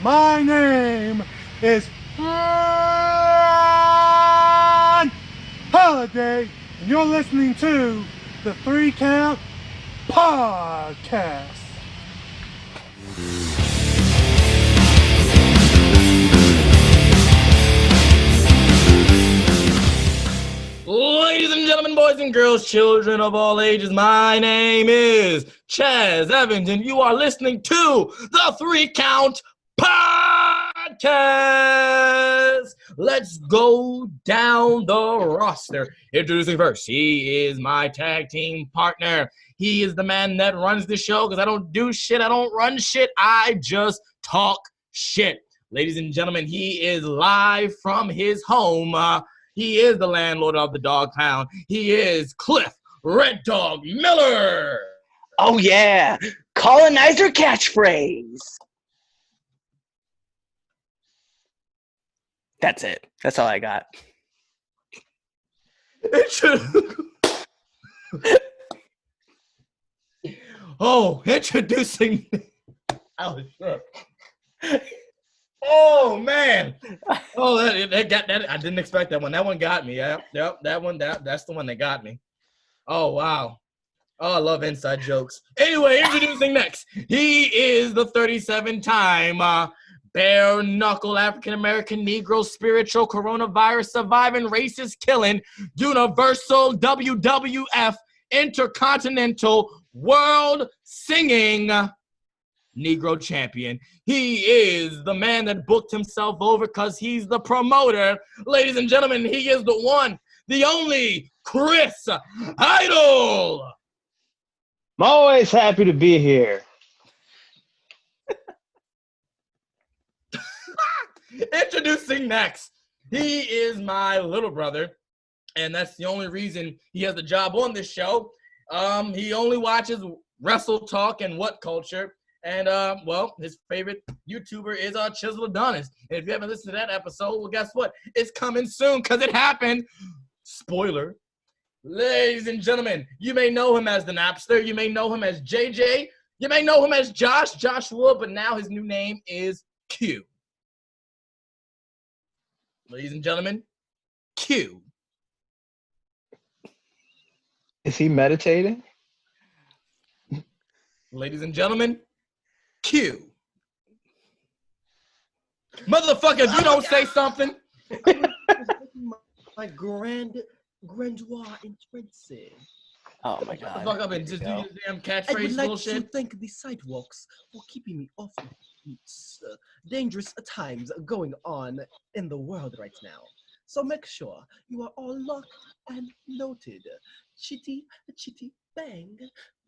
My name is Ron Holiday, and you're listening to the Three Count Podcast. Ladies and gentlemen, boys and girls, children of all ages, my name is Chaz Evans, and you are listening to the Three Count Podcast. Let's go down the roster. Introducing first, he is my tag team partner. He is the man that runs the show because I don't do shit. I don't run shit. I just talk shit. Ladies and gentlemen, he is live from his home. He is the landlord of the Dog Pound. He is Cliff Red Dog Miller. Oh, yeah. Colonizer catchphrase. That's it. That's all I got. Introducing. Oh man! Oh, that got that. I didn't expect that one. That one got me. Yep. That one. That's the one that got me. Oh wow! Oh, I love inside jokes. Anyway, introducing next. He is the 37-time bare knuckle African American Negro spiritual coronavirus surviving racist killing universal WWF Intercontinental World Singing Negro champion. He is the man that booked himself over because he's the promoter. Ladies and gentlemen, he is the one, the only Chris Idol. I'm always happy to be here. Introducing next, he is my little brother, and that's the only reason he has a job on this show. He only watches Wrestle Talk and What Culture. And, his favorite YouTuber is Chisel Adonis. And if you haven't listened to that episode, well, guess what? It's coming soon because it happened. Spoiler. Ladies and gentlemen, you may know him as the Napster. You may know him as JJ. You may know him as Joshua, but now his new name is Q. Ladies and gentlemen, Q. Is he meditating? Ladies and gentlemen, Q. Motherfucker, if you don't say something. My grandeur intrinsic. Oh, my God. Fuck up and just do your damn I would catchphrase like bullshit. to thank the sidewalks for keeping me off my feet. Dangerous times going on in the world right now. So make sure you are all locked and noted. Chitty, chitty, bang,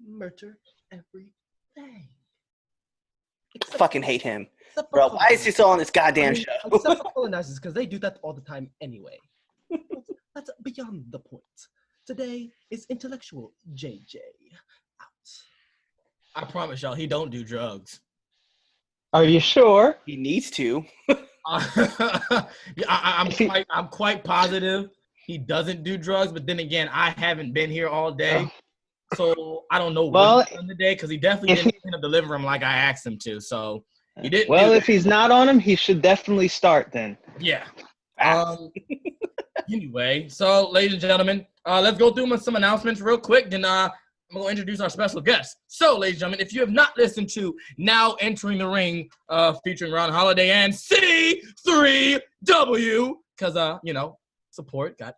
murder everything. I fucking hate him. Except for Bro, why is he still on this goddamn show? Except for colonizers, because they do that all the time anyway. That's beyond the point. Today is intellectual JJ out. I promise y'all, he don't do drugs. Are you sure? He needs to. I'm quite positive he doesn't do drugs, but then again, I haven't been here all day, so I don't know what he's done today because he definitely didn't end up delivering like I asked him to. So he didn't. Well, if he's not on him, he should definitely start then. Yeah. Anyway, so ladies and gentlemen, let's go through some announcements real quick. Then I'm going to introduce our special guest. So, ladies and gentlemen, if you have not listened to Now Entering the Ring, featuring Ron Holiday and C3W, because, support, got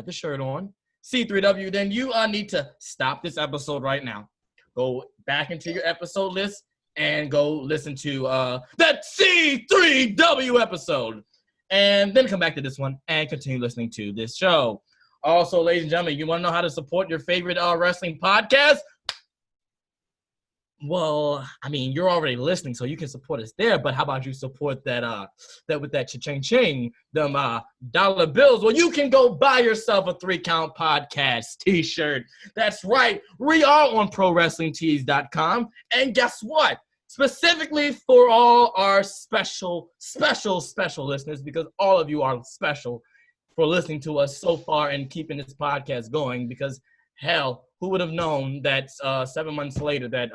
the shirt on, C3W, then you need to stop this episode right now. Go back into your episode list and go listen to that C3W episode. And then come back to this one and continue listening to this show. Also, ladies and gentlemen, you want to know how to support your favorite wrestling podcast? Well, I mean, you're already listening, so you can support us there. But how about you support that with that cha-ching-ching, them dollar bills? Well, you can go buy yourself a 3 Count Podcast t-shirt. That's right. We are on ProWrestlingTees.com. And guess what? Specifically for all our special listeners, because all of you are special for listening to us so far and keeping this podcast going, because hell, who would have known that 7 months later that,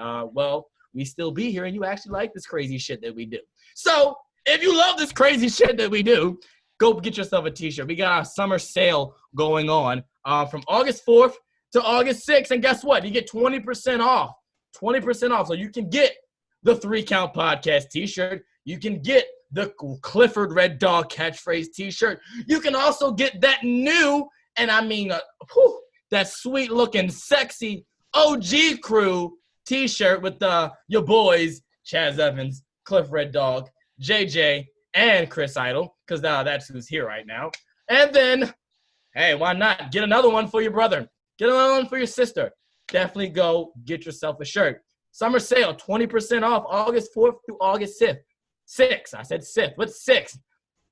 we still be here and you actually like this crazy shit that we do. So if you love this crazy shit that we do, go get yourself a t-shirt. We got our summer sale going on from August 4th to August 6th. And guess what? You get 20% off. 20% off. So you can get the 3 Count Podcast t-shirt. You can get the Clifford Red Dog catchphrase t-shirt. You can also get that new, and I mean, that sweet-looking, sexy OG Crew t-shirt with your boys, Chaz Evans, Cliff Red Dog, JJ, and Chris Idol, because that's who's here right now. And then, hey, why not? Get another one for your brother. Get another one for your sister. Definitely go get yourself a shirt. Summer sale, 20% off, August 4th through August 6th. 6th. I said 6th, but 6th.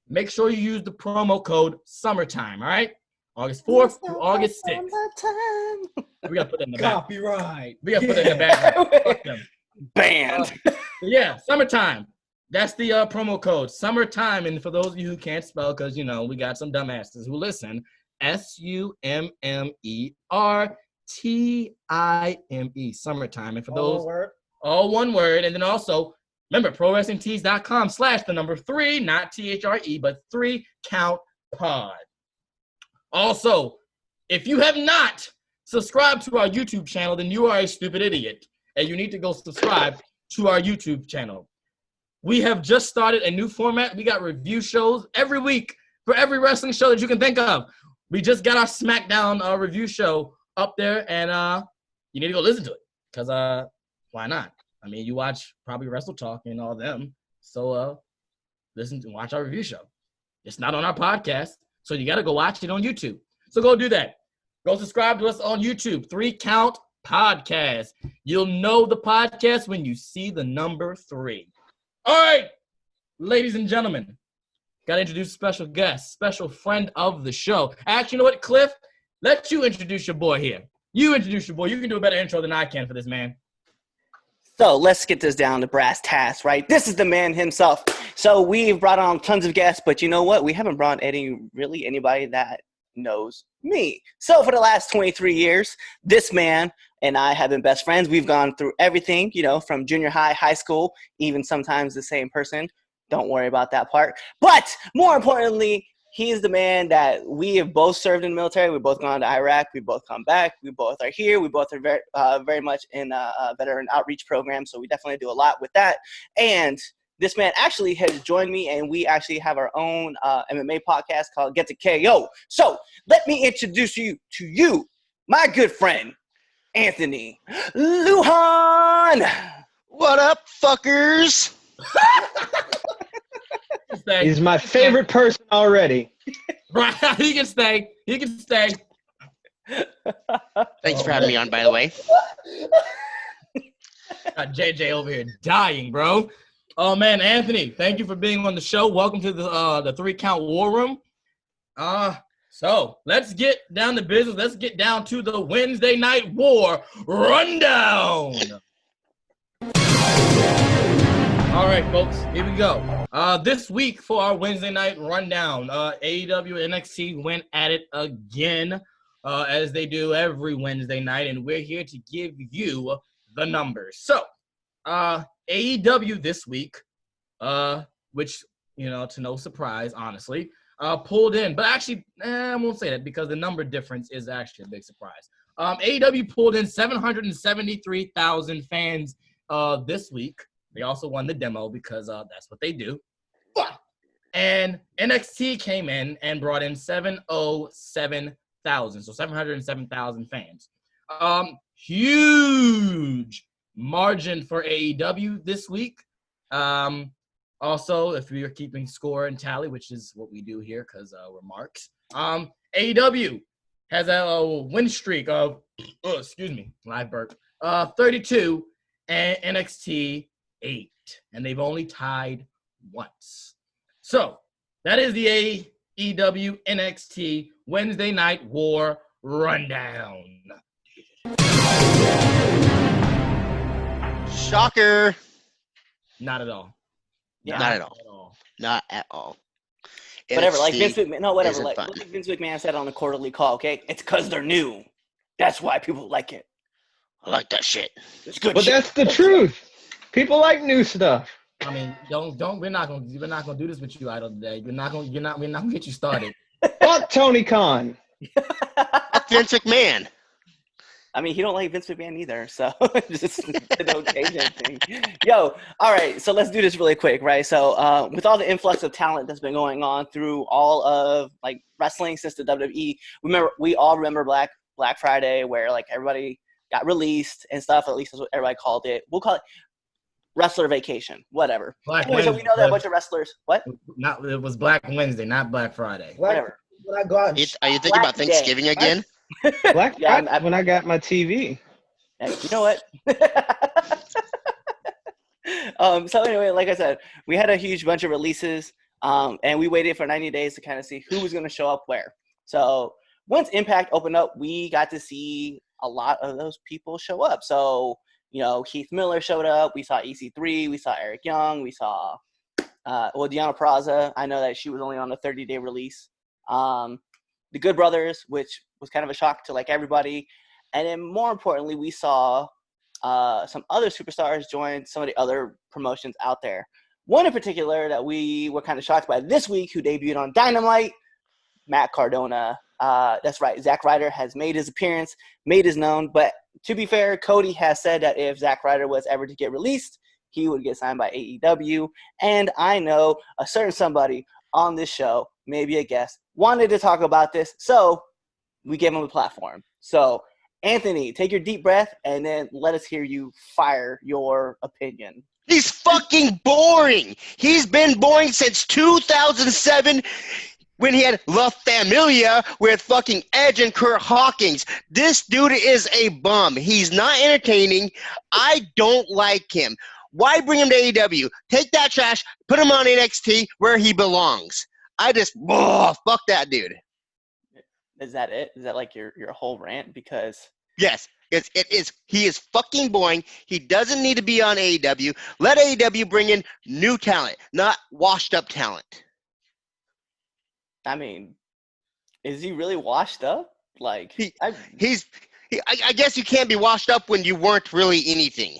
Make sure you use the promo code SUMMERTIME, all right? August 4th through August 6th. We got to put it in the back. Copyright. We got to put it in the back. Fuck them. Banned. Yeah, summertime. That's the promo code, SUMMERTIME. And for those of you who can't spell, because, you know, we got some dumbasses who listen, SUMMERTIME, summertime. And for those, all one word. And then also, remember, ProWrestlingTees.com/3, not THRE, but 3 Count Pod. Also, if you have not subscribed to our YouTube channel, then you are a stupid idiot. And you need to go subscribe to our YouTube channel. We have just started a new format. We got review shows every week for every wrestling show that you can think of. We just got our SmackDown review show up there, and you need to go listen to it. Because why not? I mean, you watch probably Wrestle Talk and all them. So watch our review show. It's not on our podcast, so you got to go watch it on YouTube. So go do that. Go subscribe to us on YouTube, 3 Count Podcast. You'll know the podcast when you see the number 3. All right, ladies and gentlemen, got to introduce a special guest, special friend of the show. Actually, you know what, Cliff? Let you introduce your boy here. You introduce your boy. You can do a better intro than I can for this man. So let's get this down to brass tacks, right? This is the man himself. So we've brought on tons of guests, but you know what? We haven't brought anybody that knows me. So for the last 23 years, this man and I have been best friends. We've gone through everything, you know, from junior high, high school, even sometimes the same person. Don't worry about that part. But more importantly, he's the man that we have both served in the military. We've both gone to Iraq. We both come back. We both are here. We both are very much in a veteran outreach program. So we definitely do a lot with that. And this man actually has joined me, and we actually have our own MMA podcast called Get to KO. So let me introduce you to my good friend, Anthony Lujan. What up, fuckers? He's my favorite person already. Right, he can stay. He can stay. Thanks for having me on, by the way. Got JJ over here dying, bro. Oh man, Anthony, thank you for being on the show. Welcome to the 3 Count War Room. So let's get down to business. Let's get down to the Wednesday Night War rundown. All right, folks, here we go. This week for our Wednesday night rundown, AEW and NXT went at it again, as they do every Wednesday night, and we're here to give you the numbers. So, AEW this week, which, you know, to no surprise, honestly, pulled in, but actually, I won't say that because the number difference is actually a big surprise. AEW pulled in 773,000 fans this week. They also won the demo because that's what they do. And NXT came in and brought in 707,000, so 707,000 fans. Huge margin for AEW this week. Also, if we are keeping score and tally, which is what we do here because we're marks, AEW has a win streak of, live burp, 32, and NXT 8, and they've only tied once. So that is the AEW NXT Wednesday Night War rundown. Shocker. Not at all. Yeah. Not at all. Not at all. Whatever, like NXT Vince McMahon. No, whatever. isn't Like fun. Vince McMahon said on the quarterly call. Okay, it's because they're new. That's why people like it. I like that shit. It's good. But shit. that's the truth. People like new stuff. I mean, don't. We're not gonna do this with you, Idol, today. We're not gonna get you started. Fuck Tony Khan. That's Vince McMahon. I mean, he don't like Vince McMahon either, so just don't change anything. Yo, all right, so let's do this really quick, right? So with all the influx of talent that's been going on through all of like wrestling since the WWE, we all remember Black Friday, where like everybody got released and stuff. At least that's what everybody called it. We'll call it wrestler vacation, whatever. Anyway, so we know that a bunch of wrestlers. What? It was Black Wednesday, not Black Friday. Whatever. When I go out, Are you thinking about Thanksgiving again? Black Yeah, Friday when I got my TV. You know what? So anyway, like I said, we had a huge bunch of releases, and we waited for 90 days to kind of see who was going to show up where. So once Impact opened up, we got to see a lot of those people show up. So, Keith Miller showed up. We saw EC3. We saw Eric Young. We saw, Deanna Peraza. I know that she was only on a 30-day release. The Good Brothers, which was kind of a shock to like everybody. And then more importantly, we saw some other superstars join some of the other promotions out there. One in particular that we were kind of shocked by this week, who debuted on Dynamite, Matt Cardona. That's right, Zack Ryder has made his appearance, made his known. But to be fair, Cody has said that if Zack Ryder was ever to get released, he would get signed by AEW. And I know a certain somebody on this show, maybe a guest, wanted to talk about this. So we gave him a platform. So Anthony, take your deep breath and then let us hear you fire your opinion. He's fucking boring. He's been boring since 2007 when he had La Familia with fucking Edge and Kurt Hawkins. This dude is a bum. He's not entertaining. I don't like him. Why bring him to AEW? Take that trash, put him on NXT where he belongs. Fuck that dude. Is that it? Is that like your whole rant? Because yes, it is. He is fucking boring. He doesn't need to be on AEW. Let AEW bring in new talent, not washed up talent. I mean, is he really washed up? Like I guess you can't be washed up when you weren't really anything.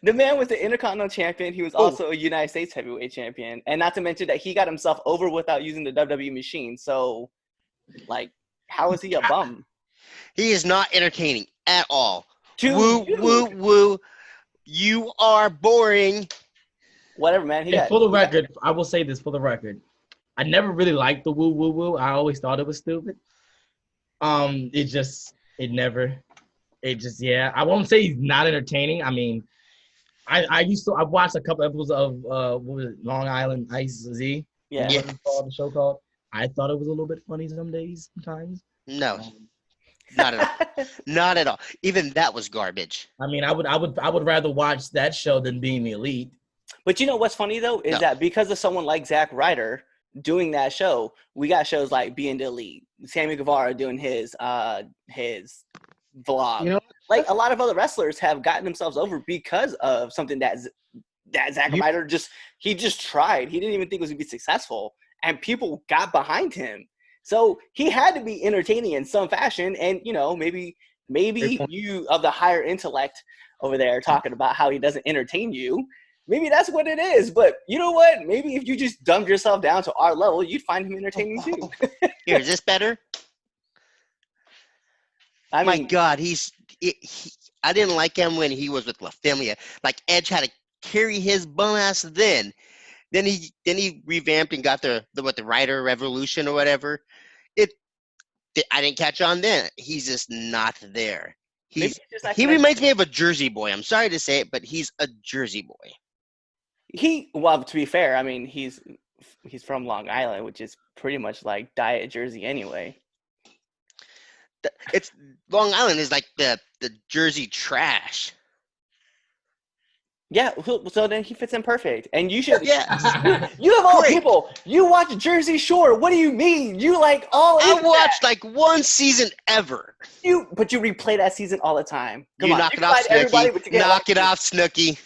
The man was the Intercontinental Champion. He was also a United States Heavyweight Champion. And not to mention that he got himself over without using the WWE machine. So, like, how is he a bum? He is not entertaining at all. Woo. You are boring. Whatever, man. For the record, I will say this for the record. I never really liked the woo. I always thought it was stupid. I won't say he's not entertaining. I mean, I watched a couple episodes of what was it, Long Island Ice Z. Yeah. What it's called, the show called. I thought it was a little bit funny sometimes. No. Not at all. Not at all. Even that was garbage. I mean, I would rather watch that show than Being the Elite. But you know what's funny though is that because of someone like Zack Ryder doing that show, we got shows like Being the Elite, Sammy Guevara doing his vlog. Like a lot of other wrestlers have gotten themselves over because of something that Zack Ryder just tried. He didn't even think it was gonna be successful, and people got behind him. So he had to be entertaining in some fashion. And maybe you of the higher intellect over there talking about how he doesn't entertain you. Maybe that's what it is. But you know what? Maybe if you just dumbed yourself down to our level, you'd find him entertaining too. Here, is this better? My God, I didn't like him when he was with La Familia. Like Edge had to carry his bum ass then. Then he revamped and got the Ryder Revolution or whatever. I didn't catch on then. He's just not there. He reminds me of a Jersey boy. I'm sorry to say it, but he's a Jersey boy. To be fair, I mean he's from Long Island, which is pretty much like Diet Jersey anyway. It's Long Island is like the Jersey trash. Yeah, so then he fits in perfect. And you should. Yeah. You of all people, you watch Jersey Shore. What do you mean? You like all? I watched like one season ever. But you replay that season all the time. Come on, knock it off, Snooki. Knock it off, Snooki.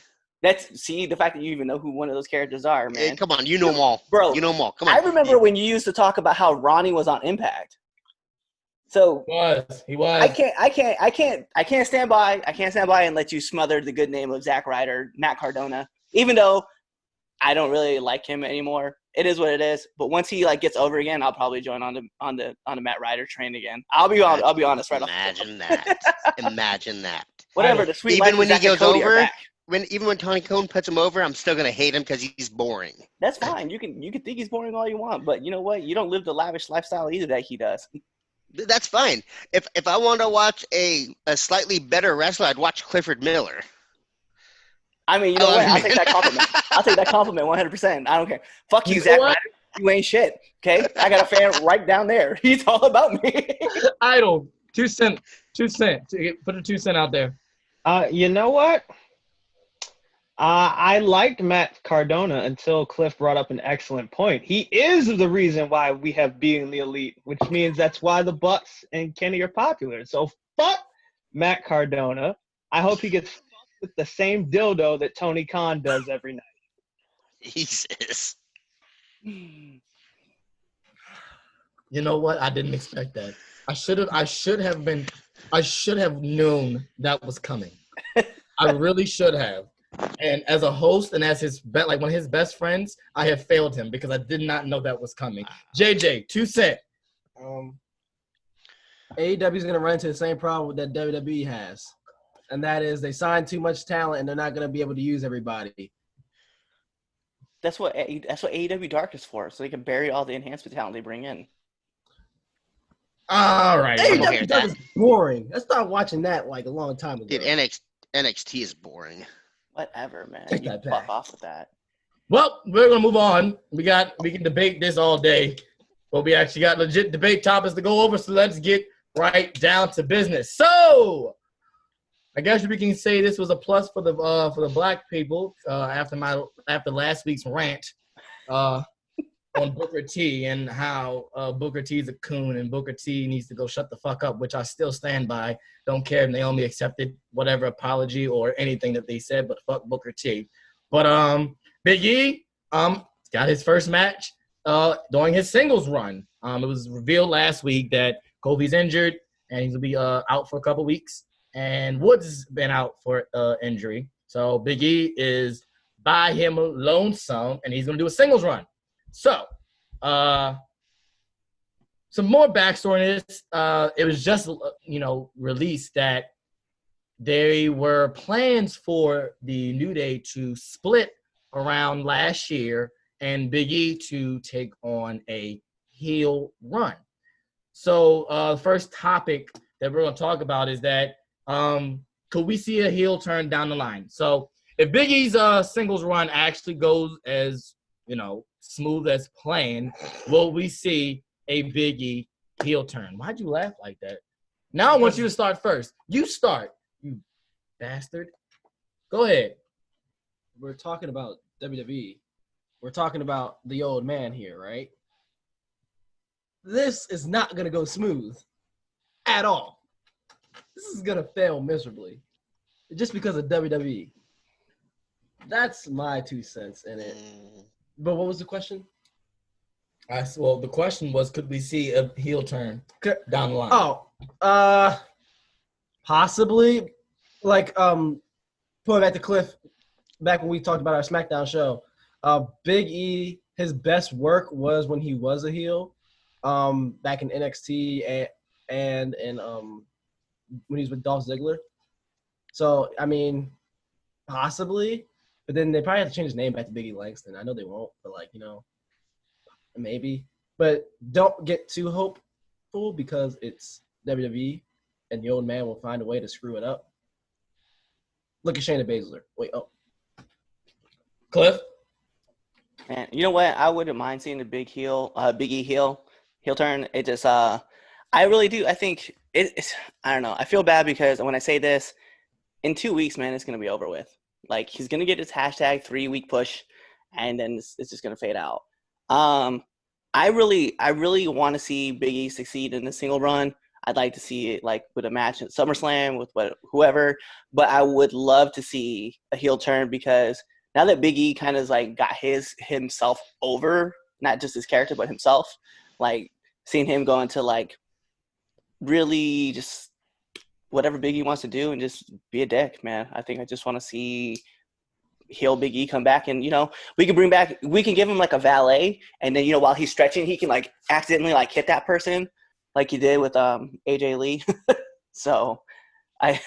See the fact that you even know who one of those characters are, man. Hey, come on, you know them all, bro. You know them all. Come on. I remember when you used to talk about how Ronnie was on Impact. So He was. I can't stand by and let you smother the good name of Zack Ryder, Matt Cardona, even though I don't really like him anymore. It is what it is. But once he like gets over again, I'll probably join on the Matt Ryder train again. I'll be honest right off. Imagine that. Imagine that. Whatever, the sweet Even life when of he Zack and goes Cody are over, back. even when Tony Khan puts him over, I'm still gonna hate him because he's boring. That's fine. You can think he's boring all you want, but you know what? You don't live the lavish lifestyle either that he does. That's fine. If I wanted to watch a slightly better wrestler, I'd watch Clifford Miller. I mean, you I know love what? you, I'll man. take that compliment. I'll take that compliment 100%. I don't care. Fuck you, You know Zack what? Ryder. You ain't shit. Okay? I got a fan right down there. He's all about me. Idol. 2 cent. 2 cent. Put a 2 cent out there. You know what? I liked Matt Cardona until Cliff brought up an excellent point. He is the reason why we have Being the Elite, which means that's why the Bucks and Kenny are popular. So fuck Matt Cardona. I hope he gets fucked with the same dildo that Tony Khan does every night. Jesus. You know what? I didn't expect that. I should have known that was coming. I really should have. And as a host and as one of his best friends, I have failed him because I did not know that was coming. JJ, 2 cent. AEW is going to run into the same problem that WWE has, and that is they sign too much talent and they're not going to be able to use everybody. That's what AEW Dark is for, so they can bury all the enhancement talent they bring in. All right. I'm okay AEW with Dark that. is boring. I started watching that like a long time ago. Dude, NXT is boring. Whatever, man. Take You that fuck back. off with that. Well, we're gonna move on. We can debate this all day, but we actually got legit debate topics to go over. So let's get right down to business. So, I guess we can say this was a plus for the black people after last week's rant on Booker T and how Booker T is a coon and Booker T needs to go shut the fuck up, which I still stand by. Don't care if Naomi accepted whatever apology or anything that they said, but fuck Booker T. But Big E got his first match during his singles run. It was revealed last week that Kofi's injured and he's gonna be out for a couple weeks, and Woods has been out for injury. So Big E is by him lonesome, and he's gonna do a singles run. So, some more backstory in this. It was just, released that there were plans for the New Day to split around last year and Big E to take on a heel run. So, the first topic that we're going to talk about is that could we see a heel turn down the line? So, if Big E's singles run actually goes as, smooth as planned, will we see a Big E heel turn? Why'd you laugh like that? Now I want you to start first. You start, you bastard. Go ahead. We're talking about WWE. We're talking about the old man here, right? This is not going to go smooth at all. This is going to fail miserably just because of WWE. That's my 2 cents in it. But what was the question? Well, the question was, could we see a heel turn down the line? Oh, possibly. Like, pulling back to Cliff, back when we talked about our SmackDown show, Big E, his best work was when he was a heel, back in NXT and when he was with Dolph Ziggler. So, I mean, possibly. But then they probably have to change his name back to Big E Langston. I know they won't, but maybe. But don't get too hopeful because it's WWE, and the old man will find a way to screw it up. Look at Shayna Baszler. Cliff? Man, you know what? I wouldn't mind seeing the Big E heel turn. It just, I really do. I think it's. I don't know. I feel bad because when I say this, in 2 weeks, man, it's gonna be over with. Like, he's gonna get his hashtag 3-week push, and then it's just gonna fade out. I really want to see Big E succeed in the single run. I'd like to see it like with a match at SummerSlam with whoever, but I would love to see a heel turn because now that Big E kind of like got himself over, not just his character but himself, like seeing him go into like really just whatever Big E wants to do and just be a dick, man. I think I just want to see heel Big E come back, and we can give him like a valet, and then while he's stretching, he can like accidentally like hit that person, like he did with AJ Lee. So, I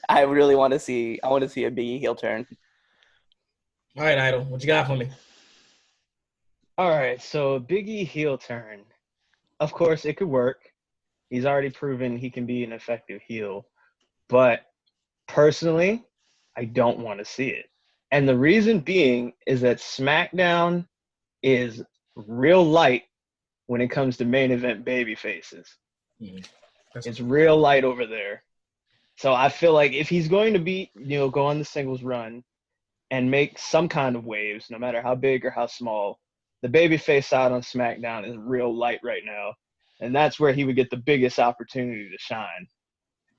really want to see a Big E heel turn. All right, Idol, what you got for me? All right, so Big E heel turn. Of course, it could work. He's already proven he can be an effective heel, but personally, I don't want to see it. And the reason being is that SmackDown is real light when it comes to main event baby faces. It's real light over there. So I feel like if he's going to go on the singles run and make some kind of waves, no matter how big or how small, the babyface side on SmackDown is real light right now. And that's where he would get the biggest opportunity to shine.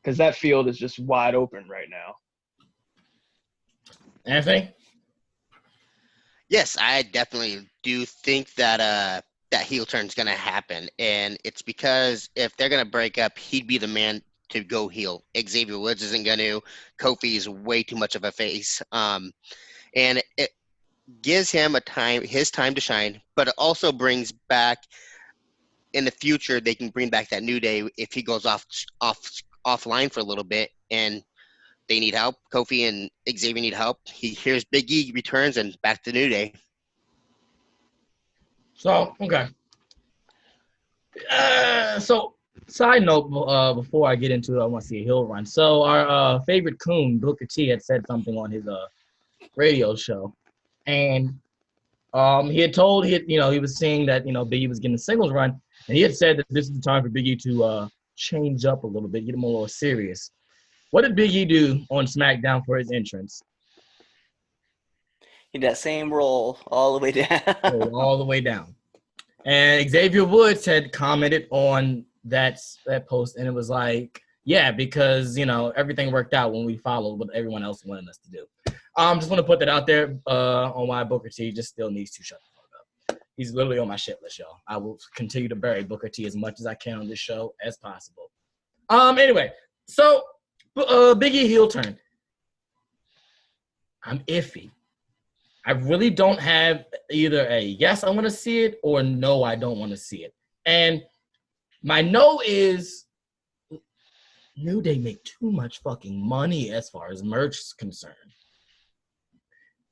Because that field is just wide open right now. Anthony? Yes, I definitely do think that that heel turn is going to happen. And it's because if they're going to break up, he'd be the man to go heel. Xavier Woods isn't going to. Kofi is way too much of a face. And it gives him his time to shine, but it also brings back in the future, they can bring back that New Day if he goes offline for a little bit and they need help. Kofi and Xavier need help. Here's Big E returns and back to New Day. So, okay. So, side note, before I get into it, I want to see a heel run. So, our favorite coon, Booker T, had said something on his radio show. And he had told, he was saying that, Big E was getting a singles run. And he had said that this is the time for Big E to change up a little bit, get him a little serious. What did Big E do on SmackDown for his entrance? He did that same roll all the way down. All the way down. And Xavier Woods had commented on that post, and it was like, yeah, because, everything worked out when we followed what everyone else wanted us to do. Just want to put that out there on why Booker T just still needs to shut the fuck up. He's literally on my shit list, y'all. I will continue to bury Booker T as much as I can on this show as possible. Anyway, so Big E heel turn. I'm iffy. I really don't have either a yes, I want to see it, or no, I don't want to see it. And my no is New Day make too much fucking money as far as merch is concerned.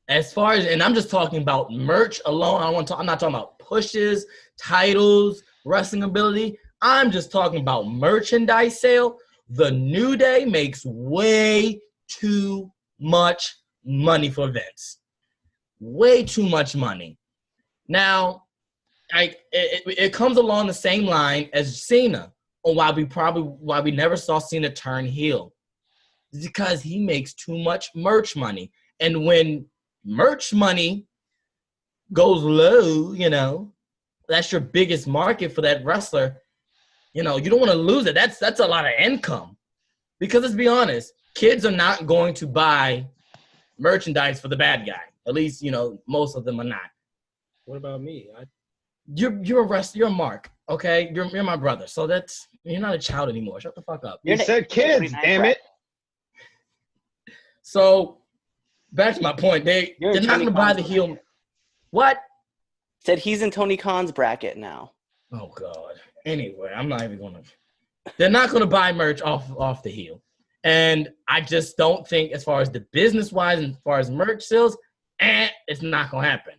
As far as, and I'm just talking about merch alone. I'm not talking about pushes, titles, wrestling ability. I'm just talking about merchandise sale. The New Day makes way too much money for Vince. Way too much money. Now, it comes along the same line as Cena, on why we never saw Cena turn heel. It's because he makes too much merch money. And when merch money goes low, that's your biggest market for that wrestler. You don't want to lose it. That's a lot of income. Because let's be honest, kids are not going to buy merchandise for the bad guy. At least, most of them are not. What about me? You're a wrestler. You're a Mark, okay? You're my brother. So you're not a child anymore. Shut the fuck up. You said kids, damn it. So back to my point. They're not going to buy the heel. What? Said he's in Tony Khan's bracket now. Oh God. Anyway, I'm not even going to. They're not going to buy merch off the heel. And I just don't think, as far as the business-wise and as far as merch sales, it's not going to happen.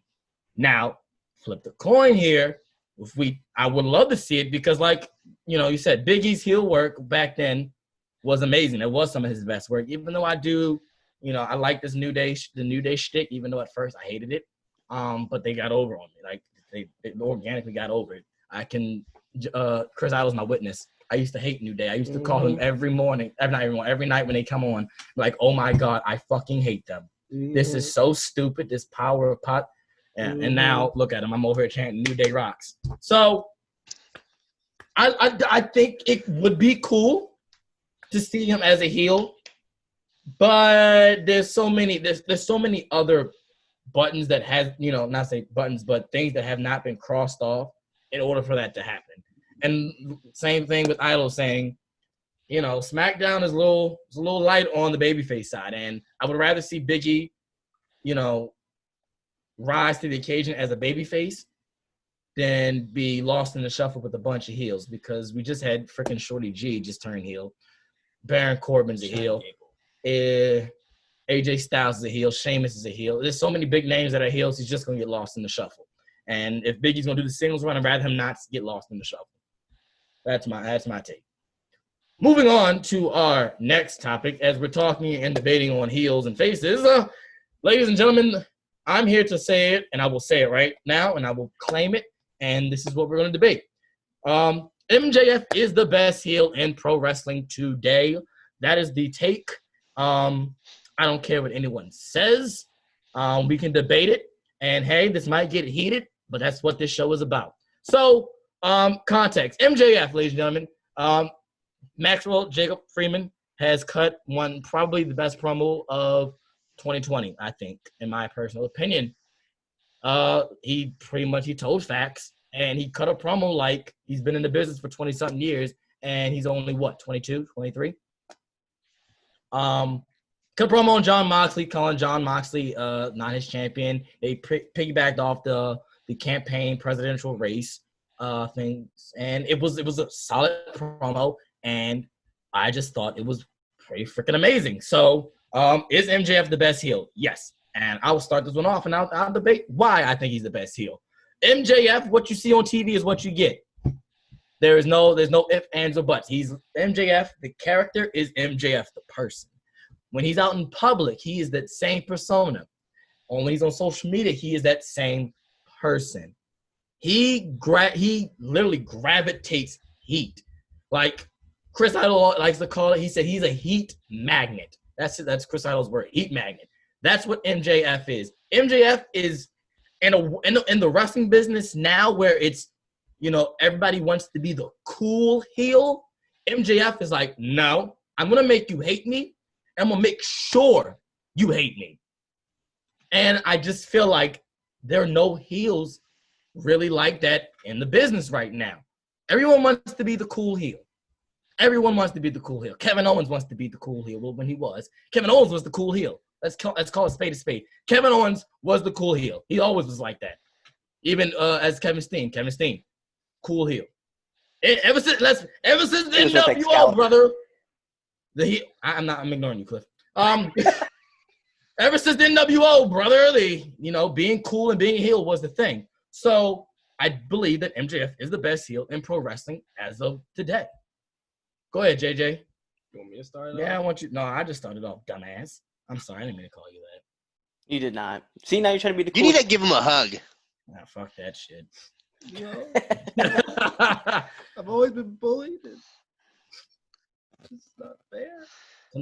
Now, flip the coin here. I would love to see it because, you said Big E's heel work back then was amazing. It was some of his best work, even though I do, I like the New Day shtick, even though at first I hated it. But they got over on me. Like, they organically got over it. Chris Idol's my witness. I used to hate New Day. I used to call them every night when they come on, like, oh my God, I fucking hate them. This is so stupid, this power of pot. And now, look at him. I'm over here chanting New Day rocks. So, I think it would be cool to see him as a heel. But there's so many other buttons that have, not say buttons, but things that have not been crossed off in order for that to happen. And same thing with Idol saying, you know, SmackDown is a little light on the babyface side, and I would rather see Big E, you know, rise to the occasion as a babyface than be lost in the shuffle with a bunch of heels, because we just had freaking Shorty G just turn heel. Baron Corbin's a heel. AJ Styles is a heel. Sheamus is a heel. There's so many big names that are heels. He's just gonna get lost in the shuffle. And if Big E's gonna do the singles run, I'd rather him not get lost in the shuffle. That's my take. Moving on to our next topic, as we're talking and debating on heels and faces, ladies and gentlemen, I'm here to say it, and I will say it right now, and I will claim it, and this is what we're going to debate. MJF is the best heel in pro wrestling today. That is the take. I don't care what anyone says. We can debate it, and hey, this might get heated, but that's what this show is about. So, context. MJF, ladies and gentlemen, Maxwell Jacob Freeman has cut one, probably the best promo of 2020, I think, in my personal opinion. He told facts, and he cut a promo like he's been in the business for 20-something years, and he's only, 22, 23? Cut a promo on Jon Moxley, calling Jon Moxley not his champion. They piggybacked off the campaign presidential race things, and it was a solid promo, and I just thought it was pretty freaking amazing. So, is MJF the best heel? Yes. And I will start this one off, and I'll debate why I think he's the best heel. MJF, what you see on TV is what you get. There's no ifs, ands, or buts. He's MJF. The character is MJF, the person. When he's out in public, he is that same persona. When he's on social media, he is that same person. He literally gravitates heat. Like Chris Idol likes to call it, he said he's a heat magnet. That's Chris Idol's word, heat magnet. That's what MJF is. MJF is in the wrestling business now, where it's, you know, everybody wants to be the cool heel. MJF is like, no, I'm gonna make you hate me. I'm gonna make sure you hate me. And I just feel like there are no heels really like that in the business right now. Everyone wants to be the cool heel. Everyone wants to be the cool heel. Kevin Owens wants to be the cool heel. Well, when he was. Kevin Owens was the cool heel. Let's call a spade a spade. Kevin Owens was the cool heel. He always was like that. Even as Kevin Steen, cool heel. Ever since the NWO, brother. I'm ignoring you, Cliff. Ever since the NWO, brother, being cool and being a heel was the thing. So I believe that MJF is the best heel in pro wrestling as of today. Go ahead, JJ. You want me to start? Yeah, I want you. No, I just started off, dumbass. I'm sorry, I didn't mean to call you that. You did not. See, now you're trying to be the cool. You need to give him a hug. Nah, fuck that shit. You know, I've always been bullied. It's not fair. So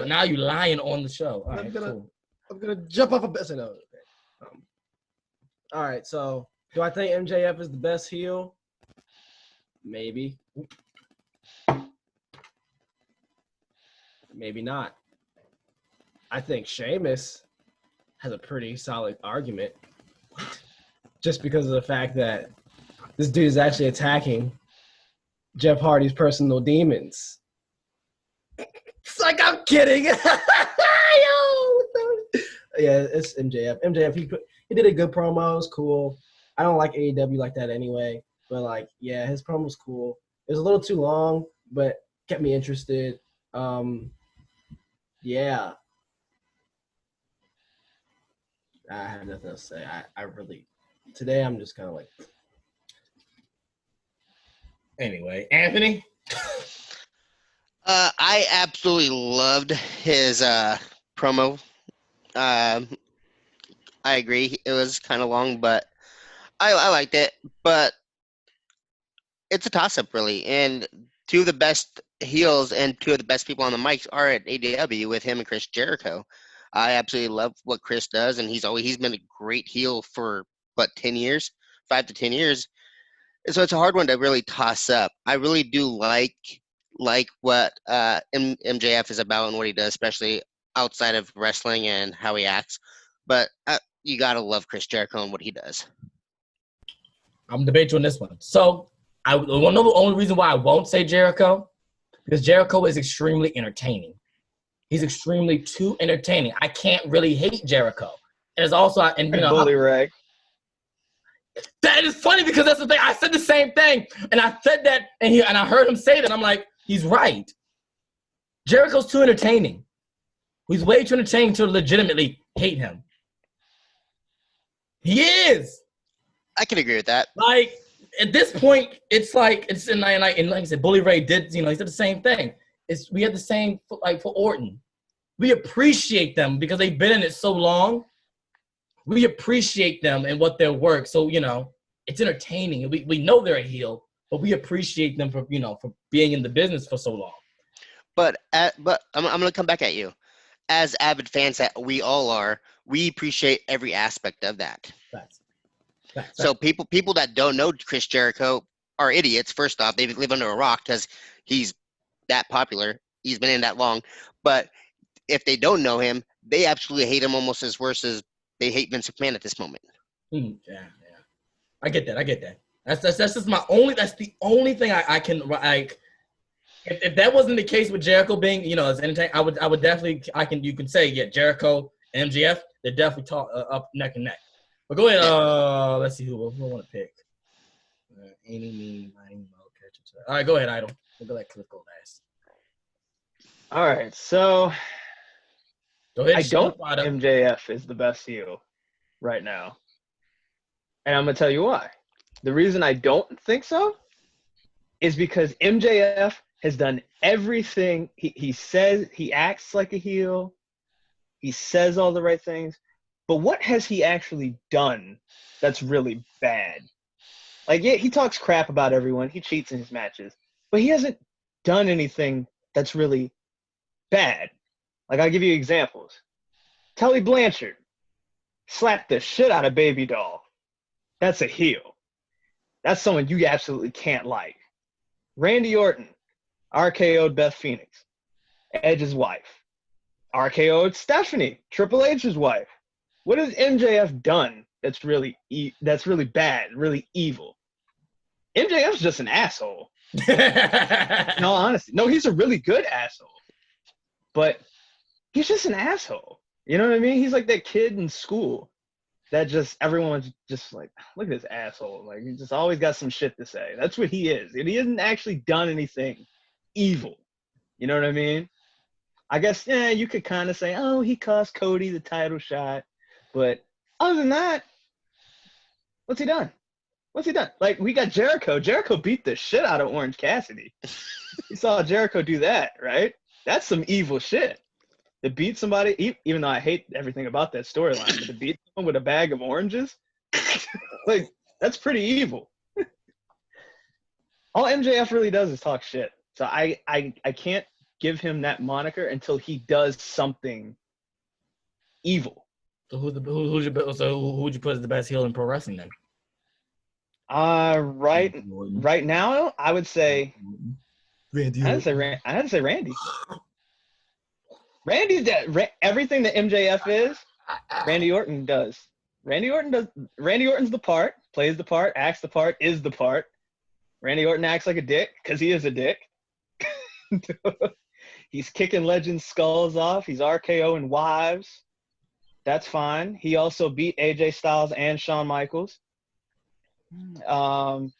now you lying on the show. All right, cool. I'm gonna jump off a bed. No. All right. So, do I think MJF is the best heel? Maybe. Maybe not. I think Sheamus has a pretty solid argument, just because of the fact that this dude is actually attacking Jeff Hardy's personal demons. It's like, I'm kidding. Yo. Yeah, it's MJF. MJF, he did a good promo. It was cool. I don't like AEW like that anyway. But, like, yeah, his promo was cool. It was a little too long, but kept me interested. Yeah. I have nothing to say. I really – today I'm just kind of like – Anyway, Anthony? I absolutely loved his promo. I agree. It was kind of long, but I liked it. But it's a toss-up, really. And two of the best heels and two of the best people on the mics are at AEW with him and Chris Jericho. I absolutely love what Chris does, and he's been a great heel for, 10 years? 5 to 10 years. So it's a hard one to really toss up. I really do like what MJF is about and what he does, especially outside of wrestling and how he acts. But you got to love Chris Jericho and what he does. I'm debating on this one. So The only reason why I won't say Jericho, because Jericho is extremely entertaining. He's extremely too entertaining. I can't really hate Jericho. And it's also, and you know, Bully Ray. that is funny because that's the thing. I said the same thing, and I said that, and I heard him say that. I'm like, he's right. Jericho's too entertaining. He's way too entertaining to legitimately hate him. He is. I can agree with that. Like at this point, it's like and like I said, Bully Ray did. You know, he did the same thing. We had the same like for Orton. We appreciate them because they've been in it so long. We appreciate them and what their work. So, you know, it's entertaining. We know they're a heel, but we appreciate them for, you know, for being in the business for so long. But I'm going to come back at you. As avid fans that we all are, we appreciate every aspect of that. Facts. So people that don't know Chris Jericho are idiots. First off, they live under a rock because he's that popular. He's been in that long. But if they don't know him, they absolutely hate him almost as worse as they hate Vince McMahon at this moment. Yeah. I get that. That's just my only. That's the only thing I can like. If that wasn't the case with Jericho being, you know, as entertaining, I would definitely. You can say Jericho, MJF, they're definitely up neck and neck. But go ahead. Let's see who I want to pick. All right, go ahead, Idol. We'll let Cliff go last. All right, so Go ahead. I don't think MJF is the best heel right now. And I'm going to tell you why. The reason I don't think so is because MJF has done everything. He says he acts like a heel. He says all the right things. But what has he actually done that's really bad? Like, yeah, he talks crap about everyone. He cheats in his matches. But he hasn't done anything that's really bad. Like, I'll give you examples. Tully Blanchard slapped the shit out of Baby Doll. That's a heel. That's someone you absolutely can't like. Randy Orton RKO'd Beth Phoenix, Edge's wife. RKO'd Stephanie, Triple H's wife. What has MJF done that's really bad, really evil? MJF's just an asshole. In all honesty. No, he's a really good asshole. But he's just an asshole. You know what I mean? He's like that kid in school that just everyone's just like, look at this asshole. Like, he just always got some shit to say. That's what he is. And he hasn't actually done anything evil. You know what I mean? I guess, you could kind of say, oh, he cost Cody the title shot. But other than that, what's he done? Like, we got Jericho. Jericho beat the shit out of Orange Cassidy. You saw Jericho do that, right? That's some evil shit. To beat somebody, even though I hate everything about that storyline, but to beat someone with a bag of oranges, like, that's pretty evil. All MJF really does is talk shit. So I can't give him that moniker until he does something evil. So who would you put as the best heel in pro wrestling then? Right now, I would say Randy. I had to say Randy. Randy's that everything that MJF is, Randy Orton does. Randy Orton's the part, plays the part, acts the part, is the part. Randy Orton acts like a dick because he is a dick. He's kicking legends' skulls off. He's RKOing wives. That's fine. He also beat AJ Styles and Shawn Michaels. The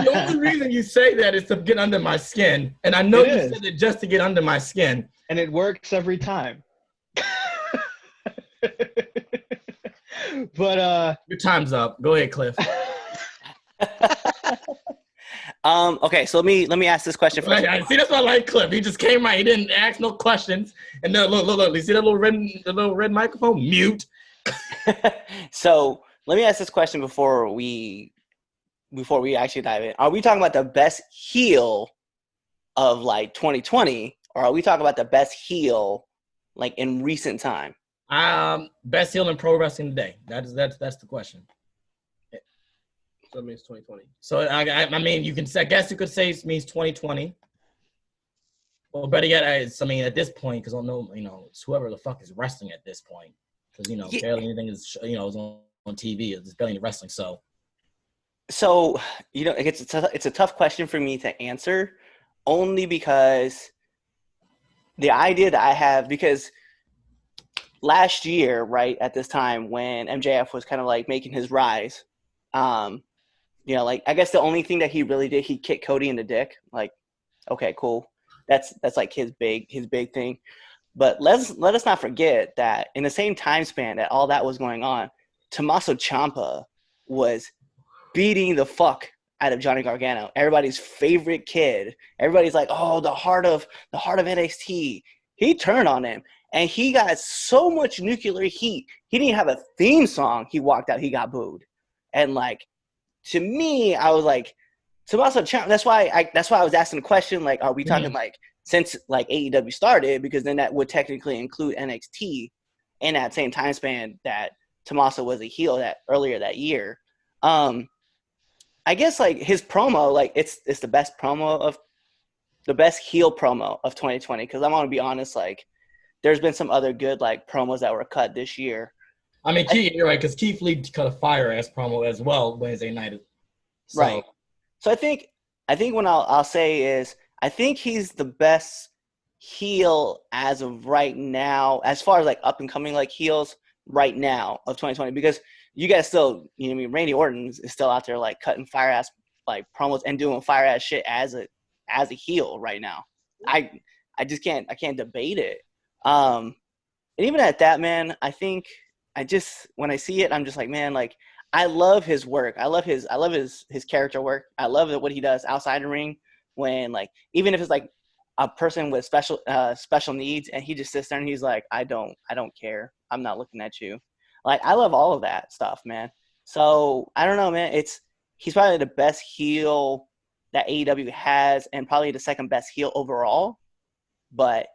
only reason you say that is to get under my skin. And I know you said it just to get under my skin. And it works every time. But your time's up. Go ahead, Cliff. Okay, so let me ask this question first. See, that's why I like Cliff. He just came right. He didn't ask no questions. And then look. You see that little red microphone? Mute. So let me ask this question before we actually dive in. Are we talking about the best heel of like 2020, or are we talking about the best heel like in recent time? Best heel in pro wrestling today. That's the question. So it means 2020. So I mean, you could say it means 2020. Well, better yet, at this point, because I don't know, it's whoever the fuck is wrestling at this point, because barely anything is is on TV. It's barely any wrestling. So it's a tough question for me to answer, only because the idea that I have, because last year, right at this time when MJF was kind of like making his rise, like I guess the only thing that he really did, he kicked Cody in the dick. Like, okay, cool. That's like his big thing. But let us not forget that in the same time span that all that was going on, Tommaso Ciampa was beating the fuck out of Johnny Gargano, everybody's favorite kid. Everybody's like, oh, the heart of NXT. He turned on him, and he got so much nuclear heat. He didn't have a theme song. He walked out. He got booed, and like, to me, I was like, Tommaso Ciampa. That's why I was asking the question. Like, are we talking like since like AEW started? Because then that would technically include NXT in that same time span that Tommaso was a heel that earlier that year. I guess like his promo, like it's the best heel promo of 2020. Because I'm gonna be honest, like there's been some other good like promos that were cut this year. I mean, you're right, because Keith Lee cut a fire ass promo as well Wednesday night. So. Right. So I think what I'll say is I think he's the best heel as of right now, as far as like up and coming like heels right now of 2020, because you guys still, you know what I mean, Randy Orton is still out there like cutting fire ass like promos and doing fire ass shit as a heel right now. I can't debate it. And even at that, man, I think when I see it, I'm just like, man, like I love his work. I love his character work. I love what he does outside the ring, when like, even if it's like a person with special needs and he just sits there and he's like, I don't care. I'm not looking at you. Like, I love all of that stuff, man. So I don't know, man. He's probably the best heel that AEW has, and probably the second best heel overall. But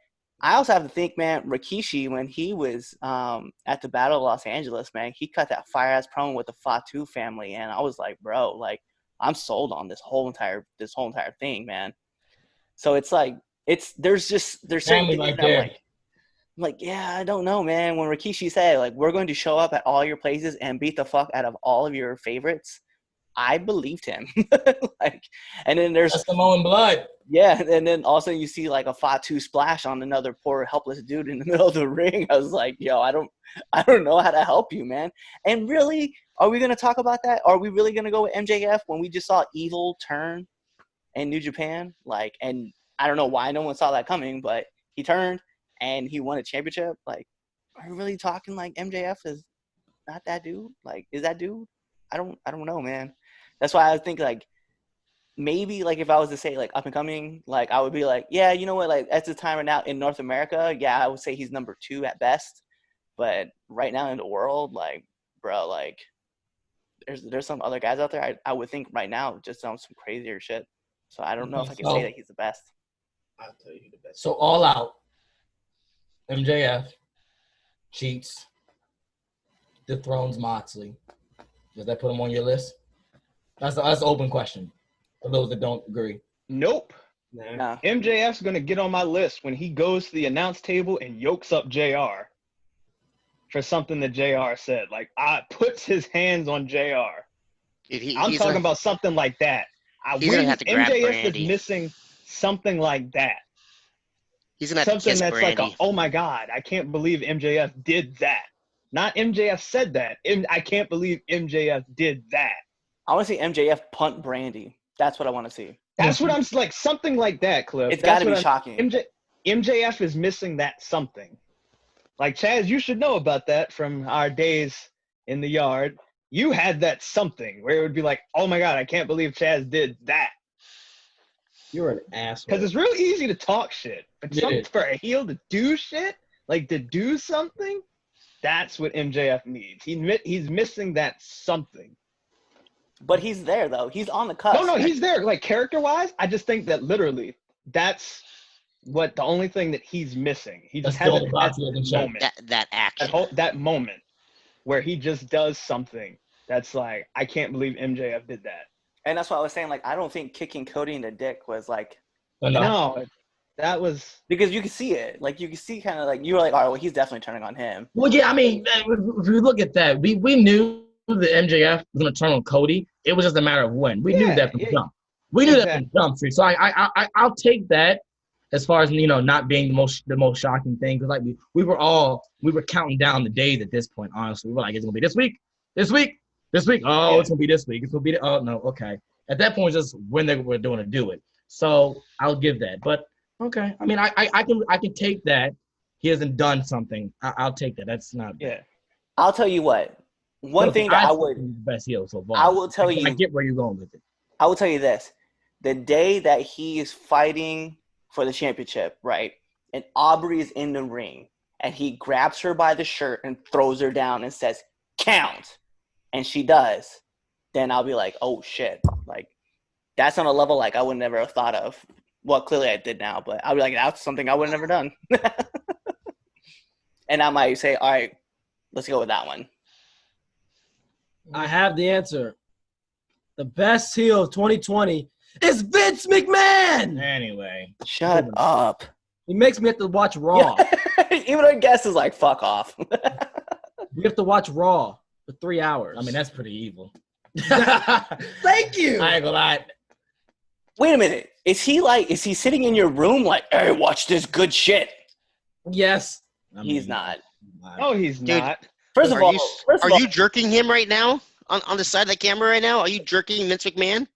I also have to think, man, Rikishi, when he was at the Battle of Los Angeles, man, he cut that fire-ass promo with the Fatu family, and I was like, bro, like, I'm sold on this whole entire thing, man. So it's like, there's certain things right that there. I'm like, yeah, I don't know, man. When Rikishi said, like, we're going to show up at all your places and beat the fuck out of all of your favorites, I believed him. Like, and then there's Samoan blood. Yeah, and then also you see like a Fatu splash on another poor helpless dude in the middle of the ring. I was like, yo, I don't know how to help you, man. And really, are we gonna talk about that? Are we really gonna go with MJF when we just saw Evil turn in New Japan? Like, and I don't know why no one saw that coming, but he turned and he won a championship. Like, are we really talking like MJF is not that dude? Like, is that dude? I don't know, man. That's why I think like maybe like if I was to say like up and coming, like I would be like, yeah, you know what, like at the time right now in North America, yeah, I would say he's number 2 at best. But right now in the world, like, bro, like there's some other guys out there I would think right now just on some crazier shit. So I don't know if I can say that he's the best. I'll tell you the best. So All Out, MJF cheats, dethrones Moxley. Does that put him on your list? That's an open question for those that don't agree. Nope. Nah. MJF's going to get on my list when he goes to the announce table and yokes up JR for something that JR said. Like, puts his hands on JR. I'm talking about something like that. He's gonna have to grab MJF Brandy. is missing something like that. He's gonna have to Something kiss that's Brandy. like, oh my God, I can't believe MJF did that. Not MJF said that. I can't believe MJF did that. I want to see MJF punt Brandy. That's what I want to see. That's what I'm like, something like that, Cliff. It's got to be shocking. MJF is missing that something. Like, Chaz, you should know about that from our days in the yard. You had that something where it would be like, oh my God, I can't believe Chaz did that. You're an asshole. Because it's real easy to talk shit. But Yeah. for a heel to do shit, like to do something, that's what MJF needs. He's missing that something. But he's there, though. He's on the cusp. No, he's there. Like, character-wise, I just think that literally that's what the only thing that he's missing. He just That's hasn't the had only box that he moment. That action. That moment where he just does something that's like, I can't believe MJF did that. And that's why I was saying, like, I don't think kicking Cody in the dick was like, No, that was because you can see it. Like, you can see kind of like, you were like, all right, well, he's definitely turning on him. Well, yeah, I mean, if you look at that, we knew the MJF was going to turn on Cody. It was just a matter of when. We knew Yeah, that from yeah. jump. We knew that Exactly. from jump street. So I'll take that as far as not being the most shocking thing, because like we were counting down the days at this point. Honestly, we were like, it's gonna be this week. Oh, Yeah. it's gonna be this week. It's gonna be oh no, okay. At that point, it's just when they were doing to do it. So I'll give that. But okay, I mean, I can take that. He hasn't done something. I'll take that. That's not bad. Yeah. I'll tell you what. One Look, thing that I think would he's the best heel so far. I will tell I you get where you're going with it. I will tell you this. The day that he is fighting for the championship, right? And Aubrey is in the ring and he grabs her by the shirt and throws her down and says, "Count." And she does. Then I'll be like, "Oh shit." Like that's on a level like I would never have thought of. Well, clearly I did now, but I'll be like, that's something I would have never done. And I might say, all right, let's go with that one. I have the answer. The best heel of 2020 is Vince McMahon. Anyway, Shut up. He makes me have to watch Raw. Even our guest is like, fuck off. We have to watch Raw for 3 hours. I mean that's pretty evil. Thank you. I ain't gonna lie. Wait a minute. Is he sitting in your room like, hey, watch this good shit? Yes. He's not. No, he's Dude, not. First of Are all, you you jerking him right now on the side of the camera right now? Are you jerking Vince McMahon?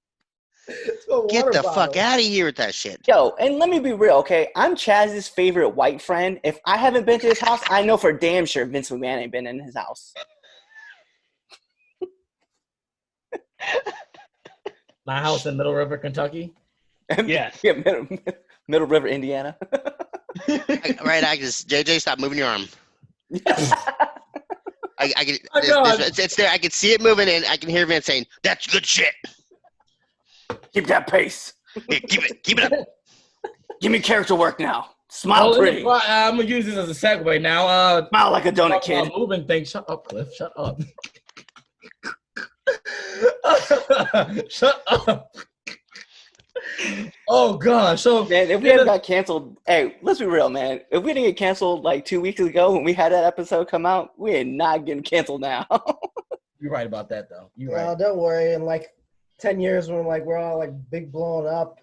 Get the fuck out of here with that shit. yo, and let me be real, okay? I'm Chaz's favorite white friend. If I haven't been to his house, I know for damn sure Vince McMahon ain't been in his house. My house in Middle River, Kentucky. Yes. Yeah, Middle River, Indiana. Right, JJ, stop moving your arm. I can, Oh, God. it's there. I can see it moving, and I can hear Vince saying, "That's good shit. Keep that pace. Yeah, keep it up." Give me character work now. Smile pretty. I'm gonna use this as a segue now. Smile like a donut Talk kid. about moving things. Shut up, Cliff. Shut up. Shut up. Oh gosh. So Man, if we hadn't got canceled, hey, let's be real, man. If we didn't get canceled like 2 weeks ago when we had that episode come out, we are not getting canceled now. you're right about that though. You're Well, right. don't worry. In like 10 years, when we're all like big blown up.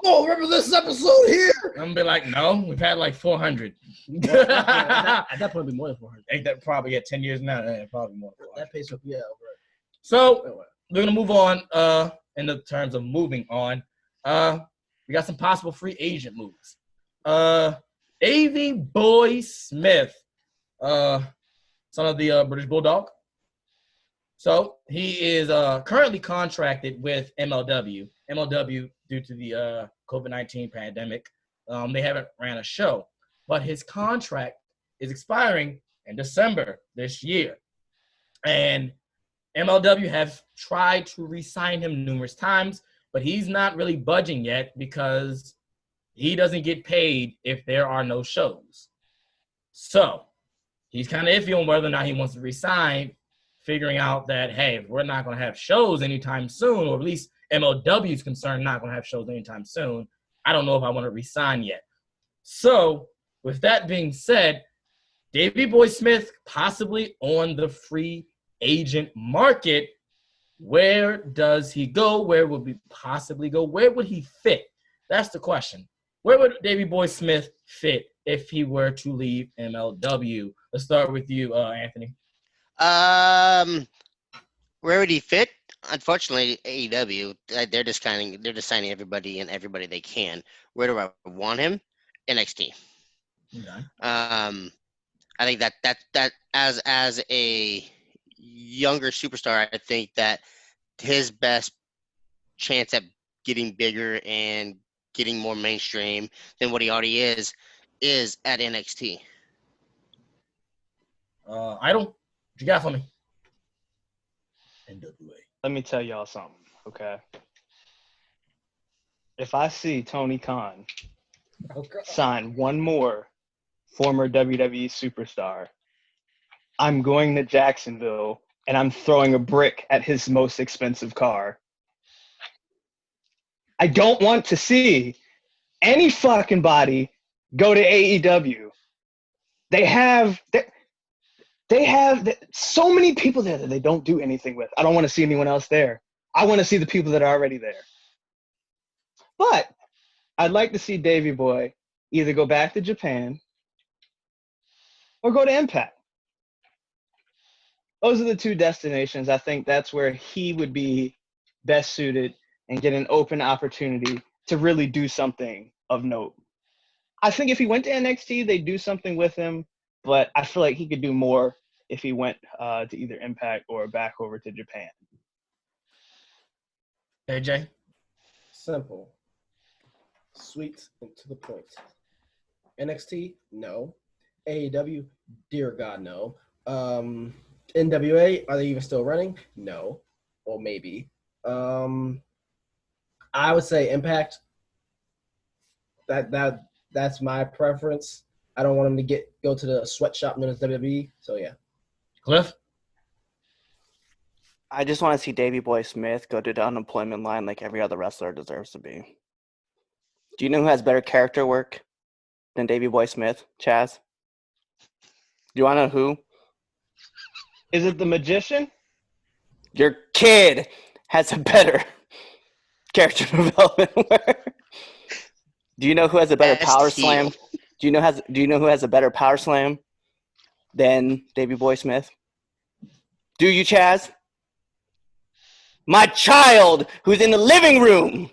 Oh, remember this episode here? I'm gonna be like, no, we've had like 400. At that point, it'd be more than 400. Ain't that probably 10 years now? Probably more. Than 400. That pace would be over. So we're gonna move on. In the terms of moving on, we got some possible free agent moves. AV Boy Smith, son of the British Bulldog. So he is currently contracted with MLW. MLW, due to the COVID-19 pandemic, they haven't ran a show, but his contract is expiring in December this year, and MLW have tried to re-sign him numerous times, but he's not really budging yet because he doesn't get paid if there are no shows. So he's kind of iffy on whether or not he wants to resign, figuring out that, hey, if we're not going to have shows anytime soon, or at least MLW is concerned not going to have shows anytime soon, I don't know if I want to resign yet. So with that being said, Davey Boy Smith possibly on the free agent market. Where does he go? Where would we possibly go? Where would he fit? That's the question. Where would Davey Boy Smith fit if he were to leave MLW? Let's start with you, Anthony. Where would he fit? Unfortunately, AEW, they're just signing everybody and everybody they can. Where do I want him? NXT. Okay. I think that as a younger superstar, I think that his best chance at getting bigger and getting more mainstream than what he already is at NXT. Idol, what you got for me? NWA. Let me tell y'all something, okay? If I see Tony Khan sign one more former WWE superstar, I'm going to Jacksonville and I'm throwing a brick at his most expensive car. I don't want to see any fucking body go to AEW. They have so many people there that they don't do anything with. I don't want to see anyone else there. I want to see the people that are already there. But I'd like to see Davey Boy either go back to Japan or go to Impact. Those are the two destinations. I think that's where he would be best suited and get an open opportunity to really do something of note. I think if he went to NXT, they'd do something with him, but I feel like he could do more if he went to either Impact or back over to Japan. AJ? Simple. Sweet and to the point. NXT? No. AEW? Dear God, no. NWA? Are they even still running? No. Or maybe. I would say Impact. That's my preference. I don't want him to go to the sweatshop known as WWE. So yeah. Cliff? I just want to see Davey Boy Smith go to the unemployment line like every other wrestler deserves to be. Do you know who has better character work than Davey Boy Smith, Chaz? Do you want to know who? Is it the Magician? Your kid has a better character development work. Do you know who has a better power slam? Do you know who has a better power slam than Davey Boy Smith? Do you, Chaz? My child who's in the living room.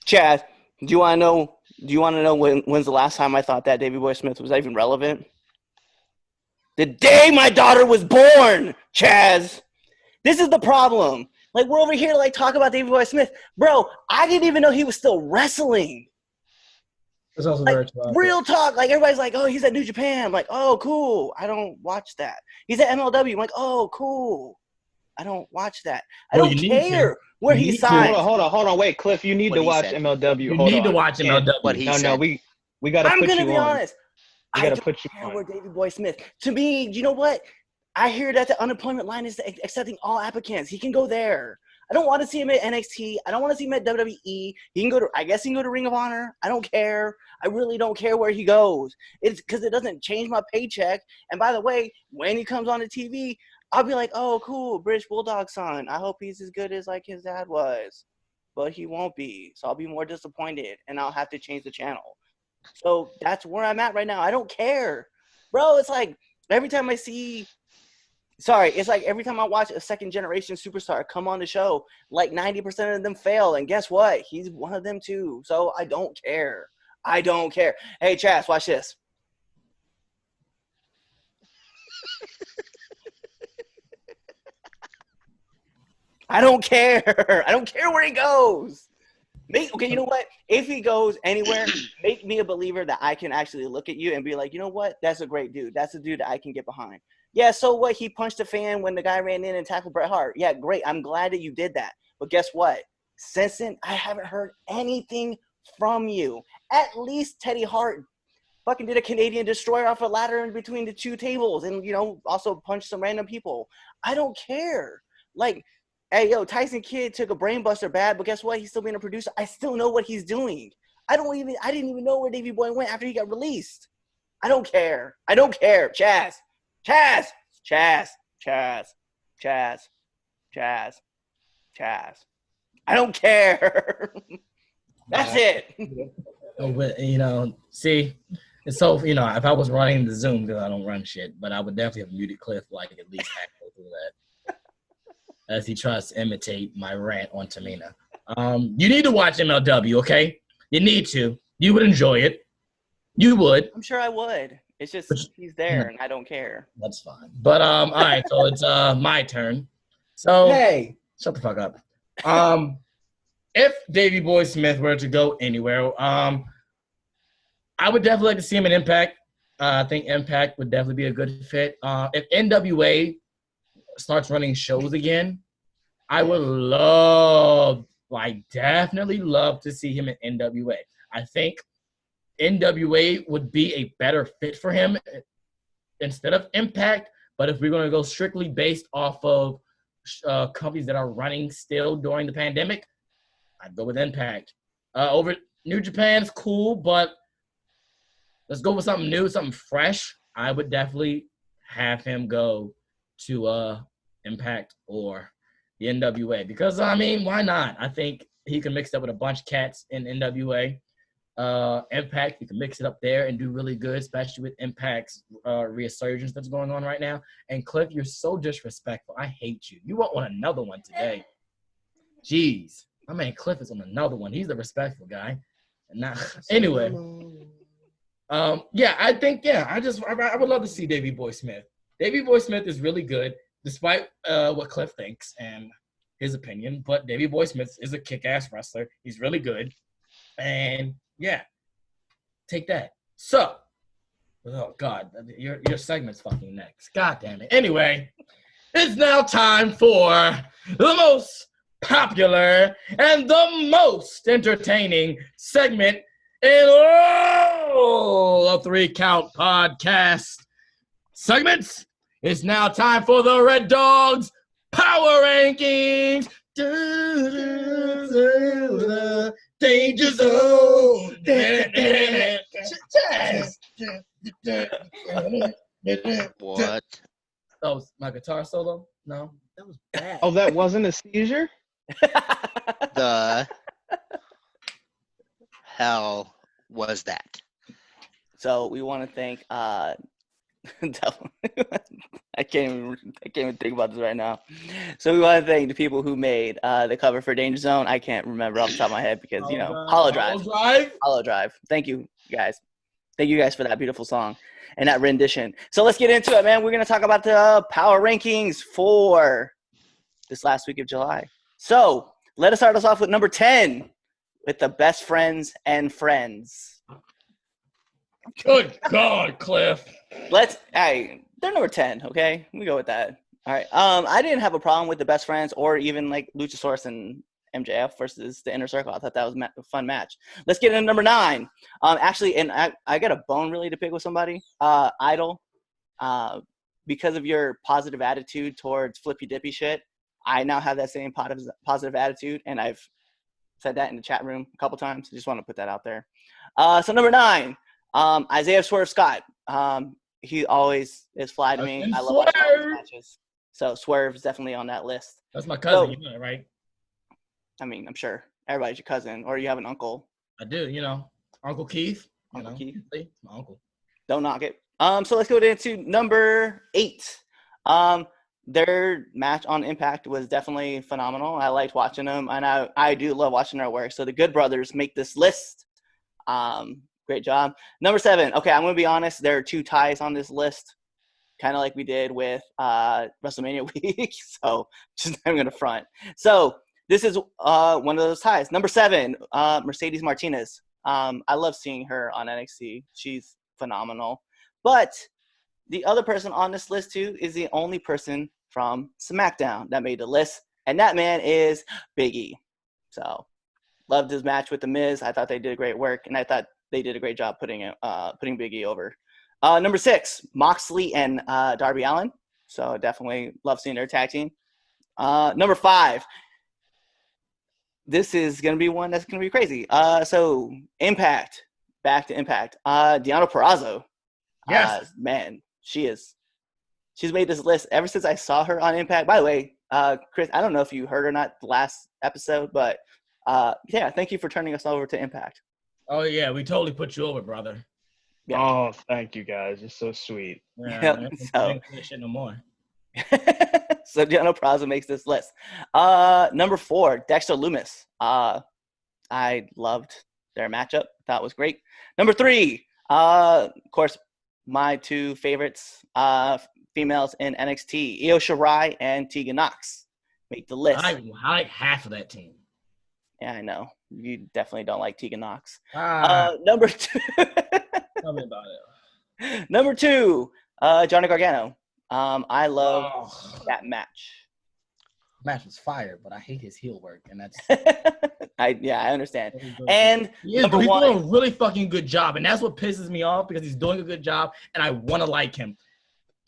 Chaz, do you want to know when's the last time I thought that Davey Boy Smith was even relevant? The day my daughter was born, Chaz. This is the problem. Like, we're over here to, like, talk about Davey Boy Smith. Bro, I didn't even know he was still wrestling. That's also Like, very true. real talk. Like, everybody's like, oh, he's at New Japan. I'm like, oh, cool. I don't watch that. He's at MLW. I'm like, oh, cool. I don't watch that. I Well, don't you need care to. where You he need to. signed. Hold on. Wait, Cliff, you need What to he watch said. MLW. You Hold need to on. watch And MLW. what he No, said. we got to I'm put going to you be on. honest. We I got to don't put you care where on. Davey Boy Smith. To me, you know what? I hear that the unemployment line is accepting all applicants. He can go there. I don't want to see him at NXT. I don't want to see him at WWE. He can go to, I guess he can go to Ring of Honor. I don't care. I really don't care where he goes. It's because it doesn't change my paycheck. And by the way, when he comes on the TV, I'll be like, oh, cool, British Bulldog son. I hope he's as good as like his dad was. But he won't be. So I'll be more disappointed and I'll have to change the channel. So that's where I'm at right now. I don't care. Bro, it's like every time I see it's like every time I watch a second generation superstar come on the show, like 90% of them fail. And guess what? He's one of them too. So I don't care. I don't care. Hey, Chaz, watch this. I don't care. I don't care where he goes. Okay, you know what? If he goes anywhere, make me a believer that I can actually look at you and be like, you know what? That's a great dude. That's a dude that I can get behind. Yeah, so what? He punched a fan when the guy ran in and tackled Bret Hart. Yeah, great. I'm glad that you did that. But guess what? Since then, I haven't heard anything from you. At least Teddy Hart fucking did a Canadian destroyer off a ladder in between the two tables and, you know, also punched some random people. I don't care. Like, hey, yo, Tyson Kidd took a brainbuster bad, but guess what? He's still being a producer. I still know what he's doing. I didn't even know where Davey Boy went after he got released. I don't care. I don't care. Chaz. Chaz. Chaz. Chaz. Chaz. Chaz. Chaz. I don't care. That's it. But, you know, see, and so, you know, if I was running the Zoom, because I don't run shit, but I would definitely have muted Cliff like at least halfway through that as he tries to imitate my rant on Tamina. You need to watch MLW, okay? You need to. You would enjoy it. You would. I'm sure I would. It's just he's there and I don't care. That's fine. But all right, so it's my turn. So Hey, shut the fuck up. If Davey Boy Smith were to go anywhere, I would definitely like to see him in Impact. I think Impact would definitely be a good fit. If NWA starts running shows again, I would definitely love to see him in NWA. I think NWA would be a better fit for him instead of Impact. But if we're going to go strictly based off of companies that are running still during the pandemic, I'd go with Impact. Over New Japan's cool, but let's go with something new, something fresh. I would definitely have him go to Impact or the NWA because I mean, why not? I think he can mix it up with a bunch of cats in NWA. Impact, he can mix it up there and do really good, especially with Impact's resurgence that's going on right now. And Cliff, you're so disrespectful. I hate you. You won't want another one today. Jeez. My man Cliff is on another one. He's the respectful guy. And now, anyway. Yeah, I think, I would love to see Davey Boy Smith. Davey Boy Smith is really good, despite what Cliff thinks and his opinion. But Davey Boy Smith is a kick-ass wrestler. He's really good. And, yeah, take that. So, oh, God, your segment's fucking next. God damn it. Anyway, it's now time for the most popular and the most entertaining segment in all of 3 Count podcast segments. It's now time for the Red Dogs Power Rankings. Danger Zone. What That was my guitar solo? No. That was bad. Oh, that wasn't a seizure? the hell was that? So we want to thank I can't even think about this right now. So we want to thank the people who made the cover for Danger Zone. I can't remember off the top of my head because Hollow Drive. Thank you guys. Thank you guys for that beautiful song and that rendition. So let's get into it, man. We're gonna talk about the power rankings for this last week of July. So let us start us off with number 10 with the best friends and friends. Good God, Cliff. They're number 10, okay? We go with that. All right. I didn't have a problem with the best friends or even like Luchasaurus and MJF versus the Inner Circle. I thought that was a fun match. Let's get into number 9. Actually, and I got a bone really to pick with somebody. Idol. Because of your positive attitude towards flippy dippy shit, I now have that same positive attitude, and I've said that in the chat room a couple times. I just want to put that out there. So number 9, Isaiah Swerve Scott. He always is fly to me. I love watching all his matches. So Swerve is definitely on that list. That's my cousin, you know that, right? I mean, I'm sure everybody's your cousin, or you have an uncle. I do, Uncle Keith. Uncle Keith. My uncle. Don't knock it. So let's go into number 8. Their match on Impact was definitely phenomenal. I liked watching them, and I do love watching their work. So the Good Brothers make this list. Great job. Number 7. Okay, I'm going to be honest. There are 2 ties on this list, kind of like we did with WrestleMania week. So just I'm going to front. So this is one of those ties. Number 7, Mercedes Martinez. I love seeing her on NXT. She's phenomenal. But the other person on this list, too, is the only person from SmackDown that made the list, and that man is Big E. So loved his match with The Miz. I thought they did great work, and I thought they did a great job putting Big E over. Number 6, Moxley and Darby Allin. So definitely love seeing their tag team. Number 5, this is going to be one that's going to be crazy. So Impact, back to Impact. Deonna Purrazzo. Yes. Man, she's made this list ever since I saw her on Impact. By the way, Chris, I don't know if you heard or not the last episode, but yeah, thank you for turning us over to Impact. Oh, yeah, we totally put you over, brother. Yeah. Oh, thank you guys. You're so sweet. Yeah, so shit no more. So Deonna Purrazzo makes this list. Number 4, Dexter Lumis. I loved their matchup. Thought it was great. Number 3, of course, my 2 favorites, females in NXT, Io Shirai and Tegan Nox, make the list. I like half of that team. Yeah, I know. You definitely don't like Tegan Nox. Number 2. Tell me about it. Number 2, Johnny Gargano. I love that match. Match was fire, but I hate his heel work, and that's. I understand. And he's doing a really fucking good job, and that's what pisses me off because he's doing a good job, and I want to like him.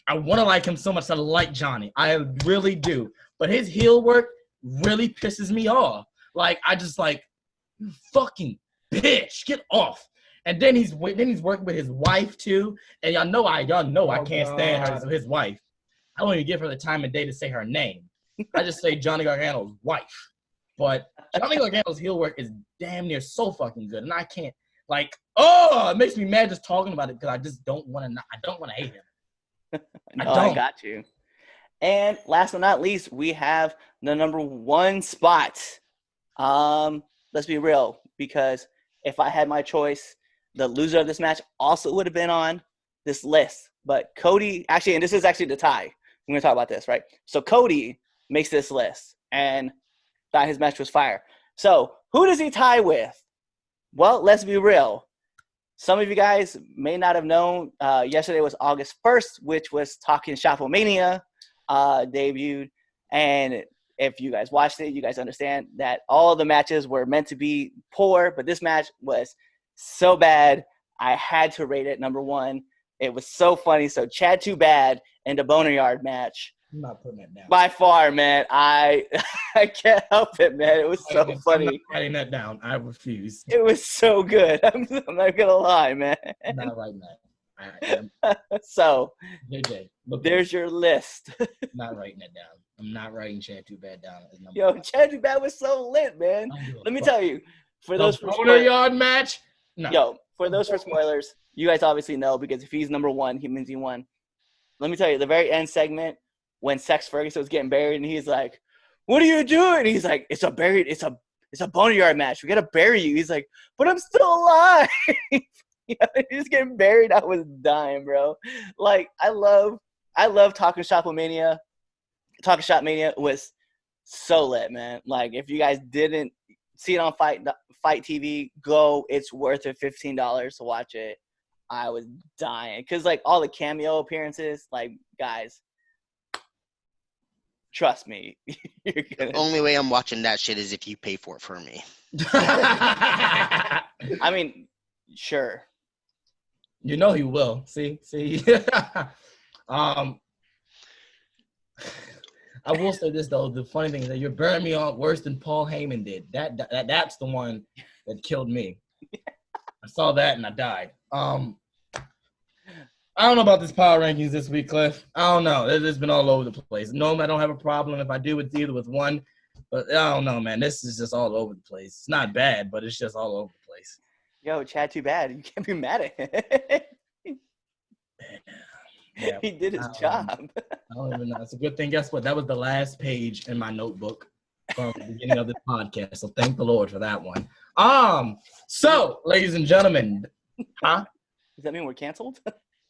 I want to like him so much. I like Johnny. I really do. But his heel work really pisses me off. Like, I just like, you fucking bitch, get off. And then he's working with his wife too. And y'all know I Oh, can't stand God. his wife. I don't even give her the time of day to say her name. I just say Johnny Gargano's wife. But Johnny Gargano's heel work is damn near so fucking good, and I can't it makes me mad just talking about it because I just don't want to hate him. No, I don't. I got you. And last but not least, we have the number 1 spot. Let's be real, because if I had my choice, the loser of this match also would have been on this list. But Cody, actually, and this is actually the tie. We're going to talk about this, right? So Cody makes this list and thought his match was fire. So who does he tie with? Well, let's be real. Some of you guys may not have known. Yesterday was August 1st, which was Talking Shopomania debuted. And if you guys watched it, you guys understand that all the matches were meant to be poor, but this match was so bad, I had to rate it number 1. It was so funny. So Chad Too Bad and the Boneyard match. I'm not putting that down. By far, man. I can't help it, man. It was so I'm funny. not writing that down. I refuse. It was so good. I'm not gonna lie, man. I'm not writing that. All right, So JJ, look, there's your list. I'm not writing that down. I'm not writing Chad Too Bad down as number Yo, 1. Chad Too Bad was so lit, man. Let me tell you, for those for Boneyard match. No. Yo, for those for spoilers, you guys obviously know because if he's number 1, he means he won. Let me tell you, the very end segment when Sex Ferguson was getting buried, and he's like, "What are you doing?" He's like, "It's a boneyard match. We gotta bury you." He's like, "But I'm still alive." He's getting buried. I was dying, bro. Like, I love Talking Shop Mania. Talking Shop Mania was so lit, man. Like, if you guys didn't see it on Fight TV, go. It's worth it. $15 to watch it. I was dying because like all the cameo appearances, like, guys, trust me, you're gonna. The only way I'm watching that shit is if you pay for it for me. I mean, sure. You know he will. See. I will say this though. The funny thing is that you're burning me on worse than Paul Heyman did. That's the one that killed me. I saw that and I died. I don't know about this power rankings this week, Cliff. I don't know. It's been all over the place. No, I don't have a problem. If I do, it's either with one. But I don't know, man. This is just all over the place. It's not bad, but it's just all over the place. Yo, Chad Too Bad. You can't be mad at him. Yeah. He did his job. I don't even know. It's a good thing. Guess what? That was the last page in my notebook from the beginning of this podcast. So thank the Lord for that one. So, ladies and gentlemen, Does that mean we're canceled?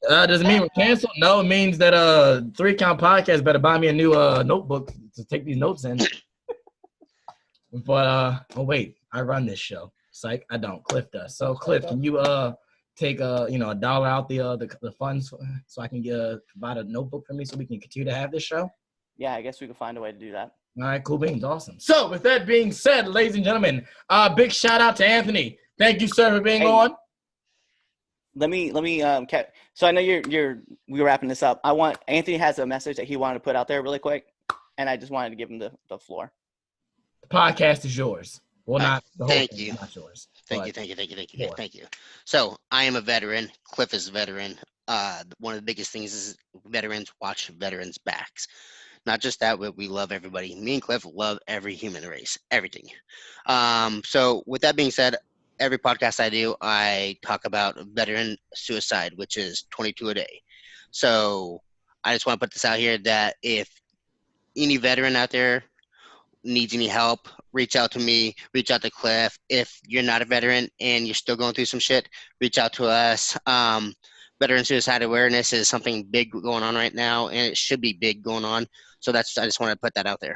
does it mean we're canceled? No, it means that 3 Count Podcast better buy me a new notebook to take these notes in. But oh wait, I run this show. Psych, I don't. Cliff does. So Cliff, can you take $1 out the funds so I can provide a notebook for me so we can continue to have this show? Yeah, I guess we could find a way to do that. All right, cool beans, awesome. So with that being said, ladies and gentlemen, big shout out to Anthony. Thank you, sir, for being on. Let me so I know we're wrapping this up. Anthony has a message that he wanted to put out there really quick, and I just wanted to give him the floor. The podcast is yours. Well, not the whole Thank thing, you. not yours. Thank you. So I am a veteran. Cliff is a veteran. One of the biggest things is veterans watch veterans' backs. Not just that, but we love everybody. Me and Cliff love every human race, everything. So with that being said, every podcast I do, I talk about veteran suicide, which is 22 a day. So I just want to put this out here that if any veteran out there needs any help, reach out to me, reach out to Cliff. If you're not a veteran and you're still going through some shit, reach out to us. Veteran suicide awareness is something big going on right now, and it should be big going on. So I just want to put that out there.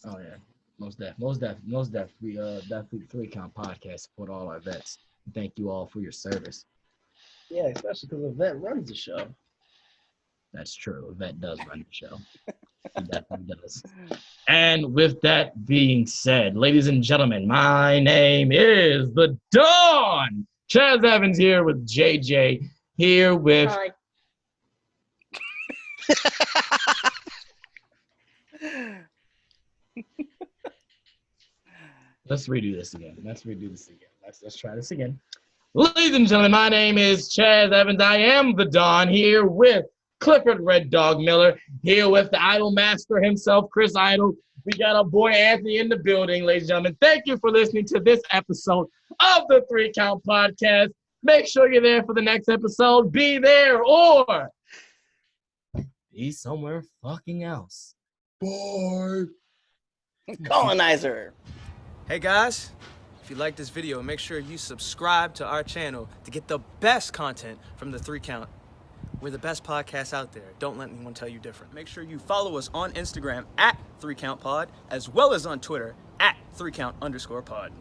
Oh yeah, most def. We definitely 3 Count Podcast support all our vets. Thank you all for your service. Yeah, especially because the vet runs the show. That's true. A vet does run the show. He definitely does. And with that being said, ladies and gentlemen, my name is The Dawn. Chaz Evans here with JJ. Here with Let's redo this again. Let's try this again. Ladies and gentlemen, my name is Chaz Evans. I am the Don here with Clifford Red Dog Miller, here with the Idol Master himself, Chris Idol. We got our boy Anthony in the building, ladies and gentlemen. Thank you for listening to this episode of the 3 Count Podcast. Make sure you're there for the next episode. Be there or be somewhere fucking else. Bye. Colonizer. Hey guys, if you like this video, make sure you subscribe to our channel to get the best content from the 3 Count. We're the best podcast out there. Don't let anyone tell you different. Make sure you follow us on Instagram at 3CountPod, as well as on Twitter at 3Count_pod.